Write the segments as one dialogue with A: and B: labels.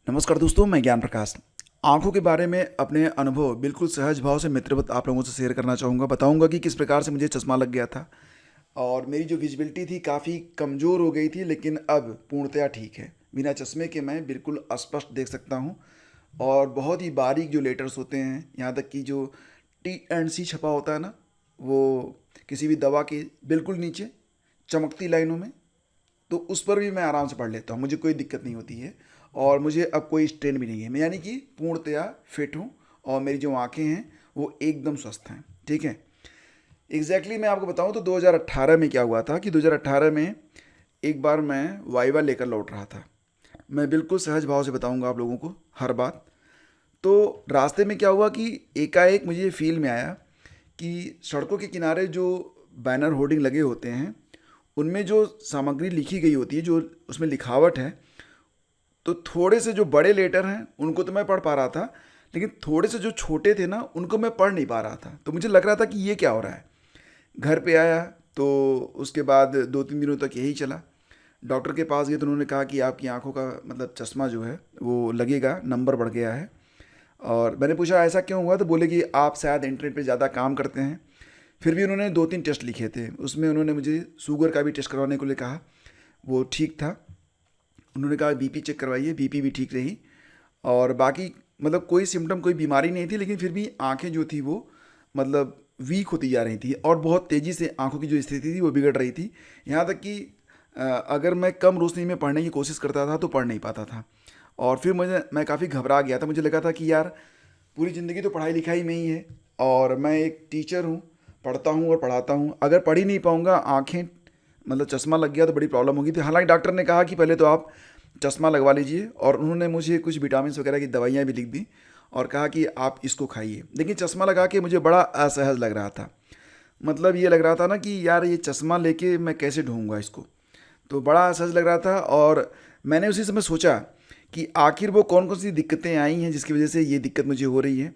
A: नमस्कार दोस्तों, मैं ज्ञान प्रकाश। आँखों के बारे में अपने अनुभव बिल्कुल सहज भाव से मित्रवत आप लोगों से शेयर करना चाहूँगा। बताऊँगा कि किस प्रकार से मुझे चश्मा लग गया था और मेरी जो विजिबिलिटी थी काफ़ी कमज़ोर हो गई थी, लेकिन अब पूर्णतया ठीक है। बिना चश्मे के मैं बिल्कुल स्पष्ट देख सकता हूँ और बहुत ही बारीक जो लेटर्स होते हैं, यहाँ तक कि जो टी&सी छपा होता है ना, वो किसी भी दवा के बिल्कुल नीचे चमकती लाइनों में, तो उस पर भी मैं आराम से पढ़ लेता हूँ। मुझे कोई दिक्कत नहीं होती है और मुझे अब कोई स्ट्रेन भी नहीं है। मैं यानी कि पूर्णतया फिट हूँ और मेरी जो आँखें हैं वो एकदम स्वस्थ हैं। ठीक है। मैं आपको बताऊँ तो 2018 में क्या हुआ था कि 2018 में एक बार मैं वाइवा लेकर लौट रहा था। मैं बिल्कुल सहज भाव से बताऊंगा आप लोगों को हर बात। तो रास्ते में क्या हुआ कि एकाएक मुझे ये फील में आया कि सड़कों के किनारे जो बैनर होर्डिंग लगे होते हैं, उनमें जो सामग्री लिखी गई होती है, जो उसमें लिखावट है, तो थोड़े से जो बड़े लेटर हैं उनको तो मैं पढ़ पा रहा था, लेकिन थोड़े से जो छोटे थे ना उनको मैं पढ़ नहीं पा रहा था। तो मुझे लग रहा था कि ये क्या हो रहा है। घर पे आया तो उसके बाद 2-3 दिनों तक यही चला। डॉक्टर के पास गए तो उन्होंने कहा कि आपकी आंखों का मतलब चश्मा जो है वो लगेगा, नंबर बढ़ गया है। और मैंने पूछा ऐसा क्यों हुआ, तो बोले कि आप शायद इंटरनेट पे ज़्यादा काम करते हैं। फिर भी उन्होंने 2-3 टेस्ट लिखे थे, उसमें उन्होंने मुझे शुगर का भी टेस्ट करवाने को लिए कहा। वो ठीक था। उन्होंने कहा बीपी चेक करवाइए, बीपी भी ठीक रही। और बाकी मतलब कोई सिम्टम, कोई बीमारी नहीं थी, लेकिन फिर भी आंखें जो थी वो मतलब वीक होती जा रही थी और बहुत तेज़ी से आंखों की जो स्थिति थी वो बिगड़ रही थी। यहाँ तक कि अगर मैं कम रोशनी में पढ़ने की कोशिश करता था तो पढ़ नहीं पाता था। और फिर मैं काफ़ी घबरा गया था। मुझे लगा था कि यार पूरी ज़िंदगी तो पढ़ाई लिखाई में ही है और मैं एक टीचर हूँ, पढ़ता हूँ और पढ़ाता हूँ। अगर पढ़ ही नहीं पाऊँगा, आँखें मतलब चश्मा लग गया तो बड़ी प्रॉब्लम होगी। तो हालांकि डॉक्टर ने कहा कि पहले तो आप चश्मा लगवा लीजिए और उन्होंने मुझे कुछ विटामिन वगैरह की दवाइयाँ भी लिख दी और कहा कि आप इसको खाइए। लेकिन चश्मा लगा के मुझे बड़ा असहज लग रहा था। मतलब ये लग रहा था ना कि यार ये चश्मा लेके मैं कैसे ढूंढूंगा इसको। तो बड़ा असहज लग रहा था और मैंने उसी समय सोचा कि आखिर वो कौन कौन सी दिक्कतें आई हैं जिसकी वजह से ये दिक्कत मुझे हो रही है।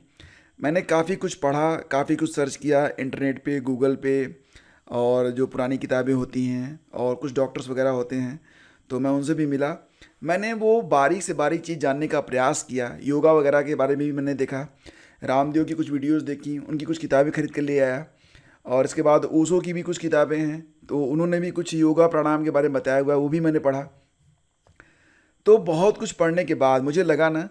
A: मैंने काफ़ी कुछ पढ़ा, काफ़ी कुछ सर्च किया इंटरनेट पे, गूगल पे, और जो पुरानी किताबें होती हैं और कुछ डॉक्टर्स वगैरह होते हैं, तो मैं उनसे भी मिला। मैंने वो बारीक से बारीक चीज़ जानने का प्रयास किया। योगा वगैरह के बारे में भी मैंने देखा, रामदेव की कुछ वीडियोस देखी, उनकी कुछ किताबें खरीद कर ले आया। और इसके बाद ओशो की भी कुछ किताबें हैं, तो उन्होंने भी कुछ योगा प्राणायाम के बारे में बताया हुआ है, वो भी मैंने पढ़ा। तो बहुत कुछ पढ़ने के बाद मुझे लगा ना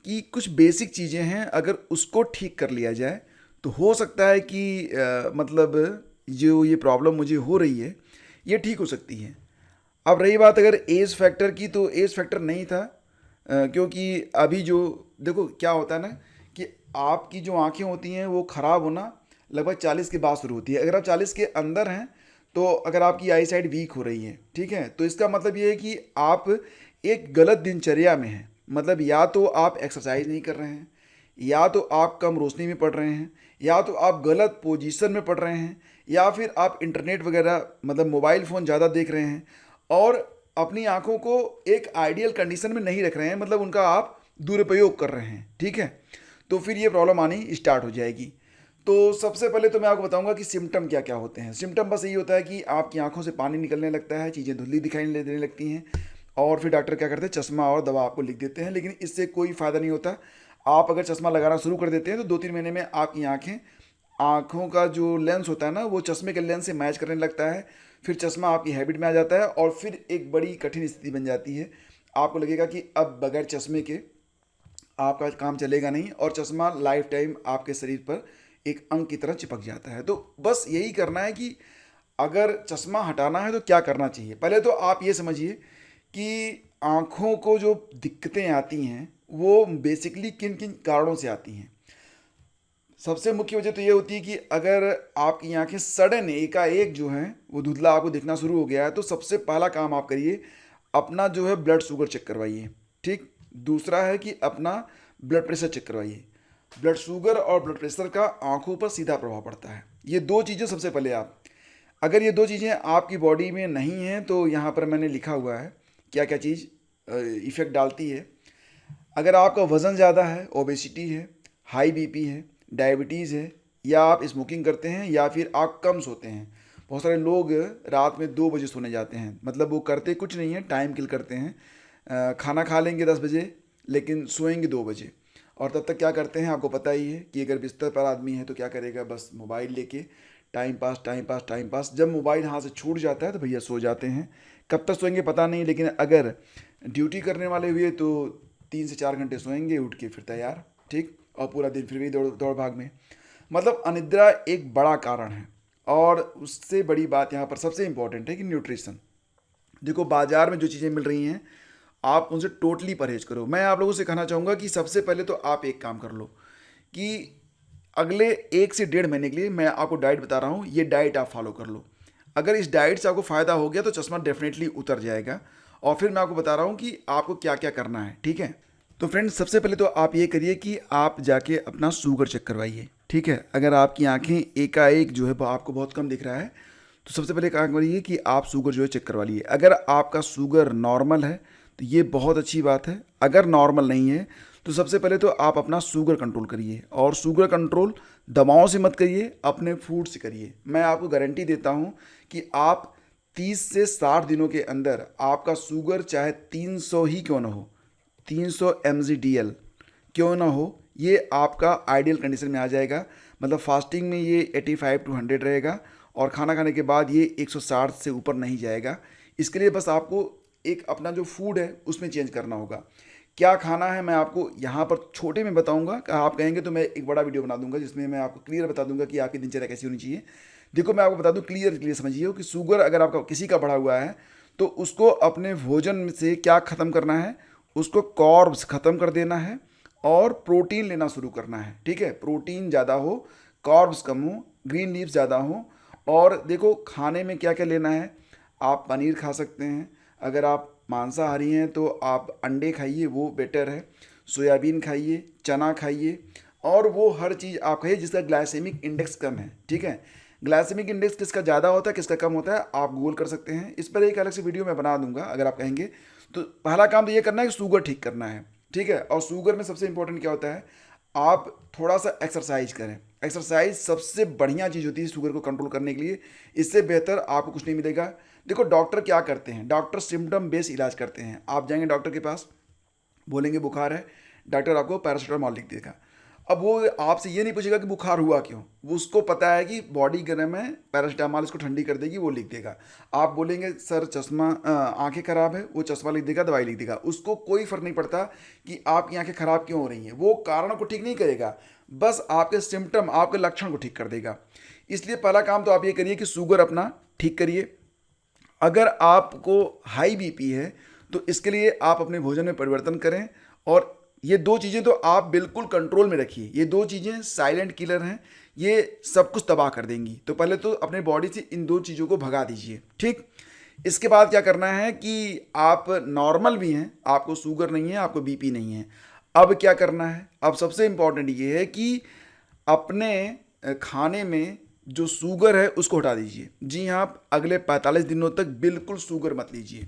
A: कि कुछ बेसिक चीज़ें हैं, अगर उसको ठीक कर लिया जाए तो हो सकता है कि मतलब जो ये प्रॉब्लम मुझे हो रही है ये ठीक हो सकती है। अब रही बात अगर एज फैक्टर की, तो एज फैक्टर नहीं था। क्योंकि अभी जो देखो क्या होता है ना कि आपकी जो आंखें होती हैं वो ख़राब होना लगभग 40 के बाद शुरू होती है। अगर आप 40 के अंदर हैं तो अगर आपकी आई साइड वीक हो रही है, ठीक है, तो इसका मतलब ये है कि आप एक गलत दिनचर्या में हैं। मतलब या तो आप एक्सरसाइज नहीं कर रहे हैं, या तो आप कम रोशनी में पढ़ रहे हैं, या तो आप गलत पोजीशन में पढ़ रहे हैं, या फिर आप इंटरनेट वगैरह मतलब मोबाइल फ़ोन ज़्यादा देख रहे हैं और अपनी आंखों को एक आइडियल कंडीशन में नहीं रख रहे हैं, मतलब उनका आप दुरुपयोग कर रहे हैं। ठीक है, तो फिर ये प्रॉब्लम आनी स्टार्ट हो जाएगी। तो सबसे पहले तो मैं आपको बताऊंगा कि सिम्टम क्या क्या होते हैं। सिम्टम बस यही होता है कि आपकी आंखों से पानी निकलने लगता है, चीज़ें धुंधली दिखाई देने लगती हैं और फिर डॉक्टर क्या करते हैं, चश्मा और दवा आपको लिख देते हैं, लेकिन इससे कोई फ़ायदा नहीं होता। आप अगर चश्मा लगाना शुरू कर देते हैं तो 2-3 महीने में आपकी आँखों का जो लेंस होता है ना वो चश्मे के लेंस से मैच करने लगता है। फिर चश्मा आपकी हैबिट में आ जाता है और फिर एक बड़ी कठिन स्थिति बन जाती है। आपको लगेगा कि अब बगैर चश्मे के आपका काम चलेगा नहीं और चश्मा लाइफ टाइम आपके शरीर पर एक अंग की तरह चिपक जाता है। तो बस यही करना है कि अगर चश्मा हटाना है तो क्या करना चाहिए। पहले तो आप ये समझिए कि आँखों को जो दिक्कतें आती हैं वो बेसिकली किन किन कारणों से आती हैं। सबसे मुख्य वजह तो ये होती है कि अगर आपकी आंखें सडन एकाएक जो हैं वो धुंधला आपको दिखना शुरू हो गया है, तो सबसे पहला काम आप करिए, अपना जो है ब्लड शुगर चेक करवाइए। ठीक। दूसरा है कि अपना ब्लड प्रेशर चेक करवाइए। ब्लड शुगर और ब्लड प्रेशर का आंखों पर सीधा प्रभाव पड़ता है। ये दो चीज़ें सबसे पहले आप, अगर ये दो चीज़ें आपकी बॉडी में नहीं हैं तो यहाँ पर मैंने लिखा हुआ है क्या क्या चीज़ इफ़ेक्ट डालती है। अगर आपका वज़न ज़्यादा है, ओबेसिटी है, हाई बीपी है, डायबिटीज़ है, या आप स्मोकिंग करते हैं, या फिर आप कम सोते हैं। बहुत सारे लोग रात में 2 बजे सोने जाते हैं, मतलब वो करते कुछ नहीं है, टाइम किल करते हैं। खाना खा लेंगे 10 बजे, लेकिन सोएंगे 2 बजे। और तब तक क्या करते हैं आपको पता ही है कि अगर बिस्तर पर आदमी है तो क्या करेगा, बस मोबाइल लेके time pass time pass time pass. जब मोबाइल हाथ से छूट जाता है तो भैया सो जाते हैं। कब तक सोएंगे पता नहीं, लेकिन अगर ड्यूटी करने वाले हुए तो 3 से 4 घंटे सोएंगे, उठ के फिर तैयार, ठीक, और पूरा दिन फिर भी दौड़ दौड़ भाग में। मतलब अनिद्रा एक बड़ा कारण है। और उससे बड़ी बात यहाँ पर सबसे इंपॉर्टेंट है कि न्यूट्रिशन। देखो बाजार में जो चीज़ें मिल रही हैं आप उनसे टोटली परहेज करो। मैं आप लोगों से कहना चाहूँगा कि सबसे पहले तो आप एक काम कर लो कि अगले 1 से 1.5 महीने के लिए मैं आपको डाइट बता रहा हूँ, ये डाइट आप फॉलो कर लो। अगर इस डाइट से आपको फ़ायदा हो गया तो चश्मा डेफिनेटली उतर जाएगा। और फिर मैं आपको बता रहा हूँ कि आपको क्या क्या करना है, ठीक है। तो फ्रेंड्स सबसे पहले तो आप ये करिए कि आप जाके अपना शुगर चेक करवाइए, ठीक है। अगर आपकी आंखें एकाएक जो है वो आपको बहुत कम दिख रहा है तो सबसे पहले काम करिए कि आप शुगर जो है चेक करवा लिए। अगर आपका शुगर नॉर्मल है तो ये बहुत अच्छी बात है। अगर नॉर्मल नहीं है तो सबसे पहले तो आप अपना शुगर कंट्रोल करिए। और शुगर कंट्रोल दवाओं से मत करिए, अपने फूड से करिए। मैं आपको गारंटी देता हूँ कि आप 30 से 60 दिनों के अंदर आपका शुगर चाहे 300 ही क्यों ना हो, 300 mg/dl क्यों ना हो, ये आपका आइडियल कंडीशन में आ जाएगा। मतलब फास्टिंग में ये 85 to 100 रहेगा और खाना खाने के बाद ये 160 से ऊपर नहीं जाएगा। इसके लिए बस आपको एक अपना जो फूड है उसमें चेंज करना होगा। क्या खाना है मैं आपको यहाँ पर छोटे में बताऊंगा, आप कहेंगे तो मैं एक बड़ा वीडियो बना दूंगा जिसमें मैं आपको क्लियर बता दूंगा कि आपकी दिनचर्या कैसी होनी चाहिए। देखो मैं आपको बता दूं, क्लियर समझिए कि शुगर अगर आपका किसी का बढ़ा हुआ है तो उसको अपने भोजन से क्या ख़त्म करना है, उसको कार्ब्स ख़त्म कर देना है और प्रोटीन लेना शुरू करना है, ठीक है। प्रोटीन ज़्यादा हो, कार्ब्स कम हो, ग्रीन लीव्स ज़्यादा हो। और देखो खाने में क्या क्या लेना है, आप पनीर खा सकते हैं। अगर आप मांसाहारी हैं तो आप अंडे खाइए, वो बेटर है। सोयाबीन खाइए, चना खाइए, और वो हर चीज़ आप खाइए जिसका ग्लाइसेमिक इंडेक्स कम है, ठीक है। ग्लाइसेमिक इंडेक्स किसका ज़्यादा होता है किसका कम होता है आप गूगल कर सकते हैं। इस पर एक अलग से वीडियो मैं बना दूंगा अगर आप कहेंगे। तो पहला काम तो ये करना है कि शुगर ठीक करना है, ठीक है। और शुगर में सबसे इंपॉर्टेंट क्या होता है, आप थोड़ा सा एक्सरसाइज करें। एक्सरसाइज सबसे बढ़िया चीज़ होती है शुगर को कंट्रोल करने के लिए। इससे बेहतर आपको कुछ नहीं मिलेगा। देखो डॉक्टर क्या करते हैं, डॉक्टर सिम्टम बेस्ड इलाज करते हैं। आप जाएंगे डॉक्टर के पास, बोलेंगे बुखार है, डॉक्टर आपको पैरासीटामोल लिख देगा। अब वो आपसे ये नहीं पूछेगा कि बुखार हुआ क्यों, वो उसको पता है कि बॉडी गर्म है, पैरासीटामोल इसको ठंडी कर देगी, वो लिख देगा। आप बोलेंगे सर चश्मा आंखें खराब है, वो चश्मा लिख देगा, दवाई लिख देगा। उसको कोई फर्क नहीं पड़ता कि आपकी आंखें खराब क्यों हो रही हैं, वो कारण को ठीक नहीं करेगा, बस आपके सिम्टम आपके लक्षण को ठीक कर देगा। इसलिए पहला काम तो आप ये करिए कि शुगर अपना ठीक करिए। अगर आपको हाई बीपी है तो इसके लिए आप अपने भोजन में परिवर्तन करें। और ये 2 चीज़ें तो आप बिल्कुल कंट्रोल में रखिए। ये 2 चीज़ें साइलेंट किलर हैं, ये सब कुछ तबाह कर देंगी। तो पहले तो अपने बॉडी से इन 2 चीज़ों को भगा दीजिए, ठीक। इसके बाद क्या करना है कि आप नॉर्मल भी हैं, आपको शुगर नहीं है, आपको बीपी नहीं है। अब क्या करना है, अब सबसे इंपॉर्टेंट ये है कि अपने खाने में जो शुगर है उसको हटा दीजिए। जी हाँ, आप अगले 45 दिनों तक बिल्कुल शुगर मत लीजिए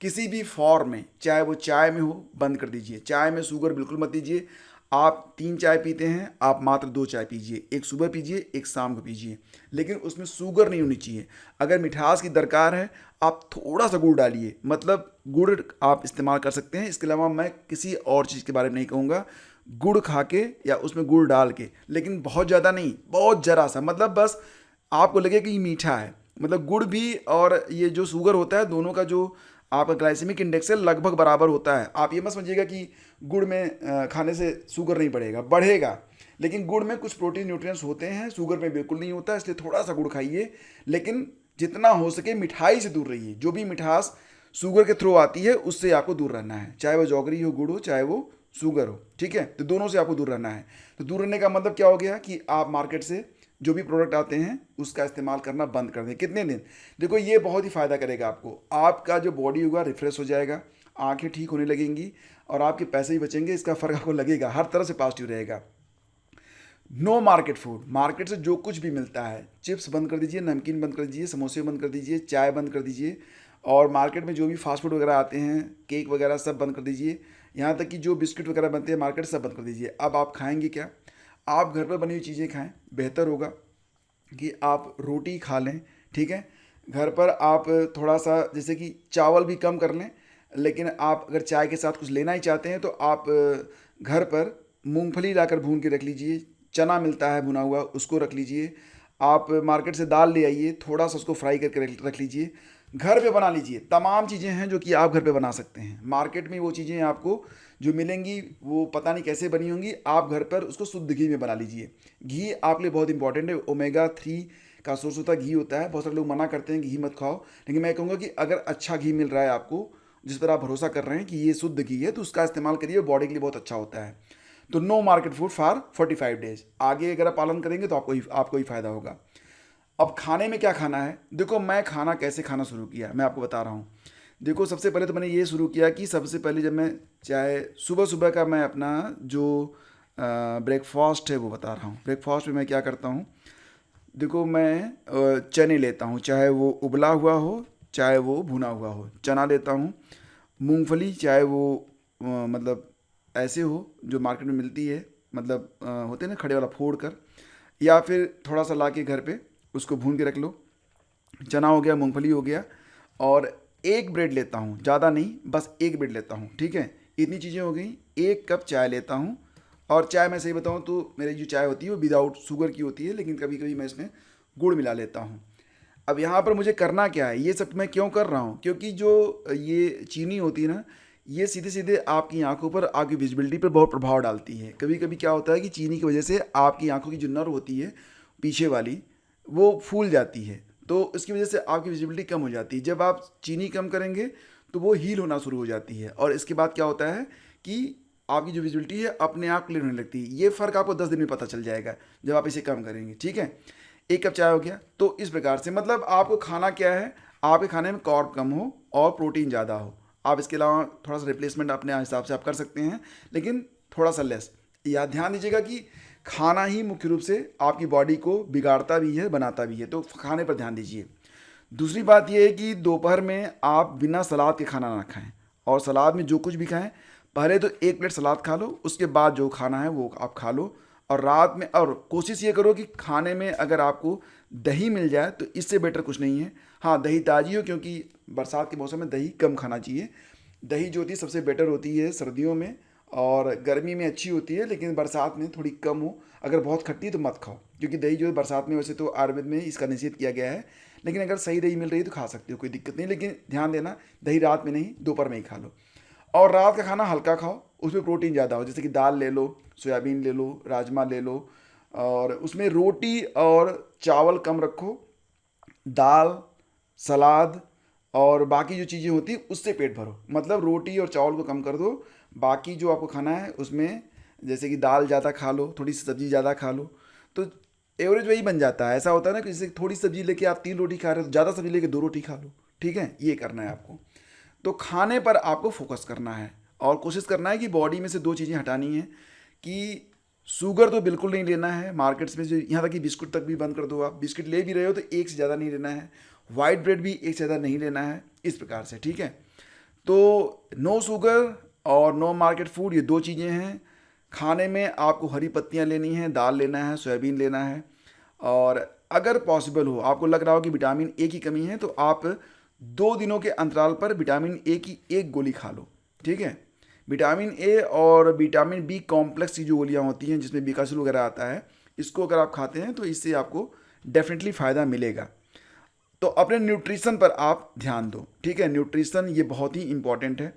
A: किसी भी फॉर्म में, चाहे वो चाय में हो, बंद कर दीजिए। चाय में शुगर बिल्कुल मत लीजिए। आप 3 चाय पीते हैं, आप मात्र 2 चाय पीजिए, एक सुबह पीजिए, एक शाम को पीजिए, लेकिन उसमें शुगर नहीं होनी चाहिए। अगर मिठास की दरकार है आप थोड़ा सा गुड़ डालिए, मतलब गुड़ आप इस्तेमाल कर सकते हैं। इसके अलावा मैं किसी और चीज़ के बारे में नहीं कहूँगा। गुड़ खा के या उसमें गुड़ डाल के, लेकिन बहुत ज़्यादा नहीं, बहुत ज़रा सा, मतलब बस आपको लगे कि ये मीठा है। मतलब गुड़ भी और ये जो शुगर होता है दोनों का जो आपका ग्लाइसेमिक इंडेक्स है लगभग बराबर होता है। आप ये मत समझिएगा कि गुड़ में खाने से शुगर नहीं बढ़ेगा, बढ़ेगा, लेकिन गुड़ में कुछ प्रोटीन न्यूट्रिएंट्स होते हैं, शुगर में बिल्कुल नहीं होता। इसलिए थोड़ा सा गुड़ खाइए, लेकिन जितना हो सके मिठाई से दूर रहिए। जो भी मिठास शुगर के थ्रू आती है उससे आपको दूर रहना है, चाहे वो जौगरी हो, गुड़ हो, चाहे वो शुगर हो, ठीक है। तो दोनों से आपको दूर रहना है। तो दूर रहने का मतलब क्या हो गया कि आप मार्केट से जो भी प्रोडक्ट आते हैं उसका इस्तेमाल करना बंद कर दें। कितने दिन, देखो ये बहुत ही फ़ायदा करेगा आपको। आपका जो बॉडी होगा रिफ्रेश हो जाएगा, आंखें ठीक होने लगेंगी और आपके पैसे भी बचेंगे। इसका फ़र्क आपको लगेगा, हर तरह से पॉजिटिव रहेगा। नो मार्केट फूड, मार्केट से जो कुछ भी मिलता है, चिप्स बंद कर दीजिए, नमकीन बंद कर दीजिए, समोसे बंद कर दीजिए, चाय बंद कर दीजिए, और मार्केट में जो भी फास्ट फूड वगैरह आते हैं, केक वगैरह सब बंद कर दीजिए। यहाँ तक कि जो बिस्किट वगैरह बनते हैं मार्केट सब बंद कर दीजिए। अब आप खाएंगे क्या, आप घर पर बनी हुई चीज़ें खाएं। बेहतर होगा कि आप रोटी खा लें, ठीक है। घर पर आप थोड़ा सा जैसे कि चावल भी कम कर लें, लेकिन आप अगर चाय के साथ कुछ लेना ही चाहते हैं तो आप घर पर मूंगफली लाकर भून के रख लीजिए, चना मिलता है भुना हुआ उसको रख लीजिए, आप मार्केट से दाल ले आइए, थोड़ा सा उसको फ्राई करके रख लीजिए, घर पे बना लीजिए। तमाम चीज़ें हैं जो कि आप घर पे बना सकते हैं। मार्केट में वो चीज़ें आपको जो मिलेंगी वो पता नहीं कैसे बनी होंगी, आप घर पर उसको शुद्ध घी में बना लीजिए। घी आपके लिए बहुत इंपॉर्टेंट है, ओमेगा 3 का सोर्स होता है घी होता है। बहुत सारे लोग मना करते हैं कि घी मत खाओ, लेकिन मैं कहूँगा कि अगर अच्छा घी मिल रहा है आपको, जिस पर आप भरोसा कर रहे हैं कि ये शुद्ध घी है, तो उसका इस्तेमाल करिए, बॉडी के लिए बहुत अच्छा होता है। तो no market food for 45 days, आगे अगर आप पालन करेंगे तो आपको ही फायदा होगा। अब खाने में क्या खाना है, देखो मैं खाना कैसे खाना शुरू किया मैं आपको बता रहा हूँ। देखो सबसे पहले तो मैंने ये शुरू किया कि सबसे पहले जब मैं चाहे सुबह सुबह का मैं अपना जो ब्रेकफास्ट है वो बता रहा हूँ। ब्रेकफास्ट में मैं क्या करता हूँ, देखो मैं चने लेता हूँ, चाहे वो उबला हुआ हो चाहे वो भुना हुआ हो, चना लेता हूँ। मूंगफली चाहे वो मतलब ऐसे हो जो मार्केट में मिलती है, मतलब होते हैं ना खड़े वाला फोड़ कर, या फिर थोड़ा सा ला के घर पे उसको भून के रख लो। चना हो गया, मूंगफली हो गया, और एक ब्रेड लेता हूँ, ज़्यादा नहीं, बस एक ब्रेड लेता हूँ, ठीक है। इतनी चीज़ें हो गई। एक कप चाय लेता हूँ, और चाय मैं सही बताऊँ तो मेरी जो चाय होती है वो विदाउट शुगर की होती है, लेकिन कभी कभी मैं इसमें गुड़ मिला लेता हूँ। अब यहाँ पर मुझे करना क्या है, ये सब मैं क्यों कर रहा हूँ, क्योंकि जो ये चीनी होती है ना, ये सीधे सीधे आपकी आंखों पर, आपकी विजिबिलिटी पर बहुत प्रभाव डालती है। कभी कभी क्या होता है कि चीनी की वजह से आपकी आंखों की जो नर्व होती है पीछे वाली, वो फूल जाती है, तो इसकी वजह से आपकी विजिबिलिटी कम हो जाती है। जब आप चीनी कम करेंगे तो वो हील होना शुरू हो जाती है, और इसके बाद क्या होता है कि आपकी जो विजिबिलिटी है अपने आप क्लियर होने लगती है। ये फ़र्क आपको 10 दिन में पता चल जाएगा जब आप इसे कम करेंगे, ठीक है। एक कप चाय हो गया। तो इस प्रकार से मतलब आपको खाना क्या है, आपके खाने में कार्ब कम हो और प्रोटीन ज़्यादा हो। आप इसके अलावा थोड़ा सा रिप्लेसमेंट अपने हिसाब से आप कर सकते हैं, लेकिन थोड़ा सा लेस। या ध्यान दीजिएगा कि खाना ही मुख्य रूप से आपकी बॉडी को बिगाड़ता भी है बनाता भी है, तो खाने पर ध्यान दीजिए। दूसरी बात यह है कि दोपहर में आप बिना सलाद के खाना ना खाएं, और सलाद में जो कुछ भी खाएं, पहले तो एक प्लेट सलाद खा लो, उसके बाद जो खाना है वो आप खा लो। और रात में, और कोशिश ये करो कि खाने में अगर आपको दही मिल जाए तो इससे बेटर कुछ नहीं है। हाँ, दही ताज़ी हो, क्योंकि बरसात के मौसम में दही कम खाना चाहिए। दही जो होती है सबसे बेटर होती है सर्दियों में, और गर्मी में अच्छी होती है, लेकिन बरसात में थोड़ी कम हो। अगर बहुत खट्टी है तो मत खाओ, क्योंकि दही जो है बरसात में, वैसे तो आयुर्वेद में इसका निषेध किया गया है, लेकिन अगर सही दही मिल रही है तो खा सकते हो, कोई दिक्कत नहीं। लेकिन ध्यान देना, दही रात में नहीं, दोपहर में ही खा लो। और रात का खाना हल्का खाओ, उसमें प्रोटीन ज़्यादा हो, जैसे कि दाल ले लो, सोयाबीन ले लो, राजमा ले लो, और उसमें रोटी और चावल कम रखो। दाल, सलाद और बाकी जो चीज़ें होती हैं उससे पेट भरो, मतलब रोटी और चावल को कम कर दो। बाकी जो आपको खाना है उसमें, जैसे कि दाल ज़्यादा खा लो, थोड़ी सी सब्ज़ी ज़्यादा खा लो, तो एवरेज वही बन जाता है। ऐसा होता है ना कि जैसे थोड़ी सब्ज़ी लेके आप 3 रोटी खा रहे हो, तो ज़्यादा सब्ज़ी लेके 2 रोटी खा लो, ठीक है। ये करना है आपको। तो खाने पर आपको फोकस करना है, और कोशिश करना है कि बॉडी में से 2 चीज़ें हटानी है, कि शुगर तो बिल्कुल नहीं लेना है। मार्केट्स में जो, यहाँ तक कि बिस्कुट तक भी बंद कर दो। आप बिस्किट ले भी रहे हो तो एक से ज़्यादा नहीं लेना है। वाइट ब्रेड भी एक से ज़्यादा नहीं लेना है, इस प्रकार से, ठीक है। तो नो शुगर और नो मार्केट फूड, ये 2 चीज़ें हैं। खाने में आपको हरी पत्तियाँ लेनी हैं, दाल लेना है, सोयाबीन लेना है, और अगर पॉसिबल हो, आपको लग रहा हो कि विटामिन ए की कमी है, तो आप 2 दिनों के अंतराल पर विटामिन ए की एक गोली खा लो, ठीक है। विटामिन ए और विटामिन बी कॉम्प्लेक्स की जो गोलियाँ होती हैं, जिसमें बीकासुल वगैरह आता है, इसको अगर आप खाते हैं तो इससे आपको डेफिनेटली फ़ायदा मिलेगा। तो अपने न्यूट्रिशन पर आप ध्यान दो, ठीक है। न्यूट्रिशन ये बहुत ही इंपॉर्टेंट है,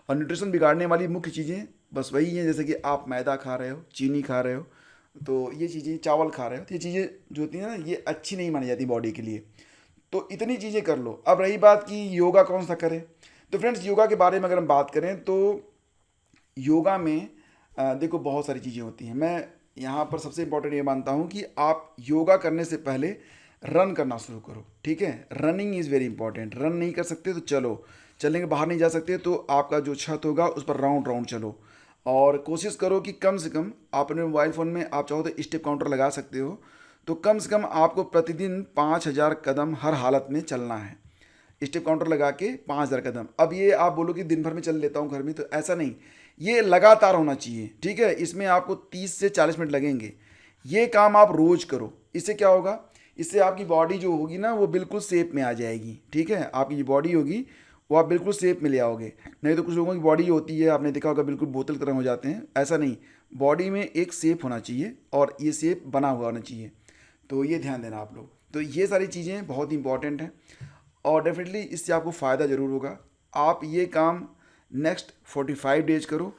A: और न्यूट्रिशन बिगाड़ने वाली मुख्य चीज़ें बस वही हैं, जैसे कि आप मैदा खा रहे हो, चीनी खा रहे हो, तो ये चीज़ें, चावल खा रहे हो, तो ये चीज़ें जो होती हैं ना, ये अच्छी नहीं मानी जाती बॉडी के लिए। तो इतनी चीज़ें कर लो। अब रही बात कि योगा कौन सा करें, तो फ्रेंड्स योगा के बारे में अगर हम बात करें तो योगा में देखो बहुत सारी चीज़ें होती हैं। मैं यहाँ पर सबसे इम्पोर्टेंट ये मानता हूँ कि आप योगा करने से पहले रन करना शुरू करो, ठीक है। Running is very important. Run नहीं कर सकते तो चलो, चलने के बाहर नहीं जा सकते तो आपका जो छत होगा उस पर राउंड राउंड चलो, और कोशिश करो कि कम से कम आप अपने मोबाइल फ़ोन में, आप चाहो तो स्टेप काउंटर लगा सकते हो, तो कम से कम आपको प्रतिदिन 5,000 कदम हर हालत में चलना है। स्टेप काउंटर लगा के 5,000 कदम। अब ये आप बोलो कि दिन भर में चल लेता हूँ घर में, तो ऐसा नहीं, ये लगातार होना चाहिए, ठीक है। इसमें आपको 30 से 40 मिनट लगेंगे। ये काम आप रोज़ करो। इससे क्या होगा, इससे आपकी बॉडी जो होगी ना वो बिल्कुल शेप में आ जाएगी, ठीक है। आपकी जो बॉडी होगी वो आप बिल्कुल शेप में ले आओगे। नहीं तो कुछ लोगों की बॉडी होती है, आपने देखा होगा, बिल्कुल बोतल की तरह हो जाते हैं। ऐसा नहीं, बॉडी में एक शेप होना चाहिए और ये शेप बना हुआ होना चाहिए। तो ये ध्यान देना आप लोग। तो ये सारी चीज़ें बहुत इंपॉर्टेंट हैं और डेफिनेटली इससे आपको फ़ायदा ज़रूर होगा। आप ये काम नेक्स्ट 45 डेज करो,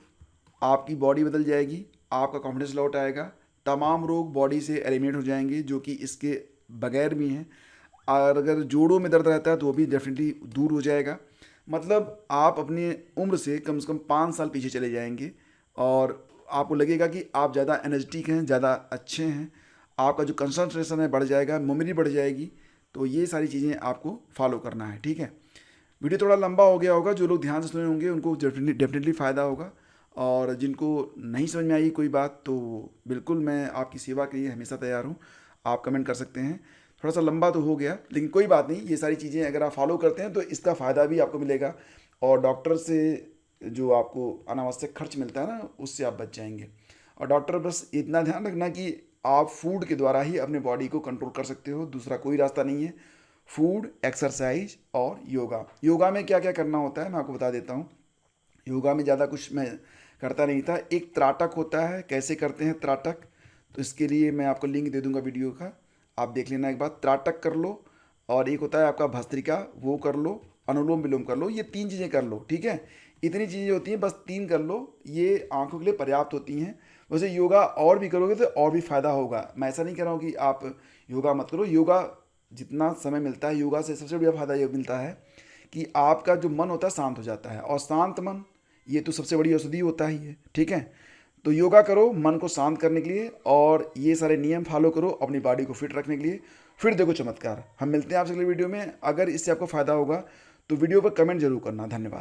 A: आपकी बॉडी बदल जाएगी, आपका कॉन्फिडेंस लौट आएगा, तमाम रोग बॉडी से एलिमिनेट हो जाएंगे जो कि इसके बगैर भी हैं। और अगर जोड़ों में दर्द रहता है तो वो भी डेफिनेटली दूर हो जाएगा। मतलब आप अपनी उम्र से कम 5 साल पीछे चले जाएंगे और आपको लगेगा कि आप ज़्यादा एनर्जेटिक हैं, ज़्यादा अच्छे हैं, आपका जो कंसंट्रेशन है बढ़ जाएगा, मेमोरी बढ़ जाएगी। तो ये सारी चीज़ें आपको फॉलो करना है, ठीक है। वीडियो थोड़ा लंबा हो गया होगा, जो लोग ध्यान से सुने होंगे उनको डेफिनेटली फ़ायदा होगा, और जिनको नहीं समझ में आई कोई बात तो बिल्कुल मैं आपकी सेवा के लिए हमेशा तैयार हूँ। आप कमेंट कर सकते हैं। थोड़ा सा लंबा तो हो गया, लेकिन कोई बात नहीं, ये सारी चीज़ें अगर आप फॉलो करते हैं तो इसका फ़ायदा भी आपको मिलेगा और डॉक्टर से जो आपको अनावश्यक खर्च मिलता है ना, उससे आप बच जाएंगे। और डॉक्टर बस इतना ध्यान रखना कि आप फूड के द्वारा ही अपने बॉडी को कंट्रोल कर सकते हो, दूसरा कोई रास्ता नहीं है। फूड, एक्सरसाइज और योगा। योगा में क्या क्या करना होता है मैं आपको बता देता हूँ। योगा में ज़्यादा कुछ मैं करता नहीं था। एक त्राटक होता है, कैसे करते हैं त्राटक, तो इसके लिए मैं आपको लिंक दे दूंगा वीडियो का, आप देख लेना एक बार। त्राटक कर लो, और एक होता है आपका भस्त्रिका, वो कर लो, अनुलोम विलोम कर लो, ये 3 चीज़ें कर लो, ठीक है। इतनी चीज़ें होती हैं, बस 3 कर लो, ये आंखों के लिए पर्याप्त होती हैं। वैसे योगा और भी करोगे तो और भी फ़ायदा होगा। मैं ऐसा नहीं कह रहा हूँ कि आप योगा मत करो, योगा जितना समय मिलता है, योगा से सबसे बड़ा फ़ायदा ये मिलता है कि आपका जो मन होता है शांत हो जाता है, और शांत मन ये तो सबसे बड़ी औषधि होता ही है, ठीक है। तो योगा करो मन को शांत करने के लिए, और ये सारे नियम फॉलो करो अपनी बॉडी को फिट रखने के लिए। फिर देखो चमत्कार। हम मिलते हैं आपसे अगले वीडियो में। अगर इससे आपको फ़ायदा होगा तो वीडियो पर कमेंट जरूर करना। धन्यवाद।